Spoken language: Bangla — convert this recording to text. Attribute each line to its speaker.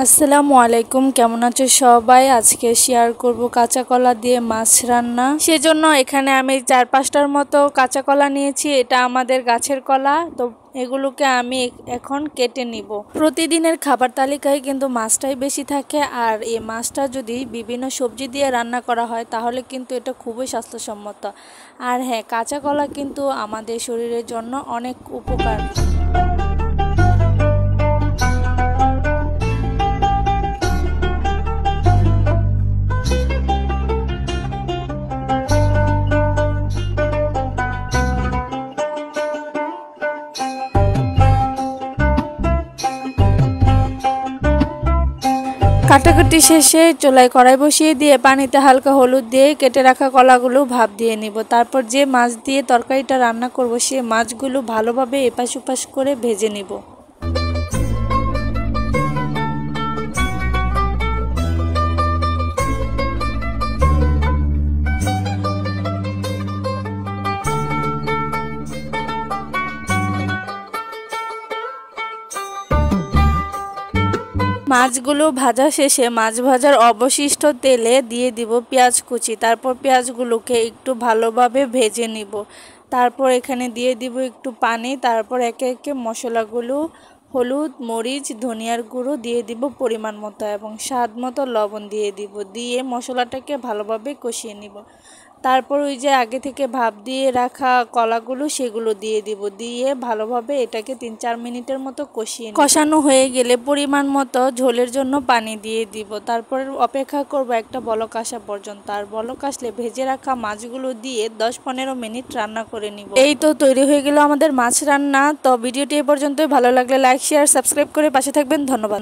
Speaker 1: আসসালামু আলাইকুম, কেমন আছো সবাই? আজকে শেয়ার করব কাঁচা কলা দিয়ে মাছ রান্না। সেজন্য এখানে আমি 4-5টার মতো কাঁচা কলা নিয়েছি। এটা আমাদের গাছের কলা, তো এগুলোকে আমি এখন কেটে নিব। প্রতিদিনের খাবার তালিকায় কিন্তু মাছটাই বেশি থাকে, আর এই মাছটা যদি বিভিন্ন সবজি দিয়ে রান্না করা হয় তাহলে কিন্তু এটা খুবই স্বাস্থ্যসম্মত। আর হ্যাঁ, কাঁচা কলা কিন্তু আমাদের শরীরের জন্য অনেক উপকার। কাটাকুটি শেষে চুলায় কড়াই বসিয়ে দিয়ে পানিতে হালকা হলুদ দিয়ে কেটে রাখা কলাগুলো ভাপ দিয়ে নিব। তারপর যে মাছ দিয়ে তরকারিটা রান্না করব সে মাছগুলো ভালোভাবে এপাশ ওপাশ করে ভেজে নিব। মাছগুলো ভাজা শেষে মাছ ভাজার অবশিষ্ট তেলে দিয়ে দিব পেঁয়াজ কুচি। তারপর পেঁয়াজগুলোকে একটু ভালোভাবে ভেজে নিব। তারপর এখানে দিয়ে দিব একটু পানি। তারপর একে একে মশলাগুলো হলুদ, মরিচ, ধনিয়ার গুঁড়ো দিয়ে দিব পরিমাণ মতো এবং স্বাদ মতো লবণ দিয়ে দিব। দিয়ে মশলাটাকে ভালোভাবে কষিয়ে নিব। তারপর ওই যে আগে থেকে ভাপ দিয়ে রাখা কলাগুলো সেগুলো দিয়ে দিব। দিয়ে ভালোভাবে এটাকে 3-4 মিনিটের মতো কষানো হয়ে গেলে পরিমাণ মতো ঝোলের জন্য পানি দিয়ে দিব। তারপর অপেক্ষা করব একটা বলক আসা পর্যন্ত। আর বলক আসলে ভেজে রাখা মাছগুলো দিয়ে 10-15 মিনিট রান্না করে নিব। এই তো তৈরি হয়ে গেল আমাদের মাছ রান্না। তো ভিডিওটি এ পর্যন্তই। ভালো লাগলে লাইক, শেয়ার, সাবস্ক্রাইব করে পাশে থাকবেন। ধন্যবাদ।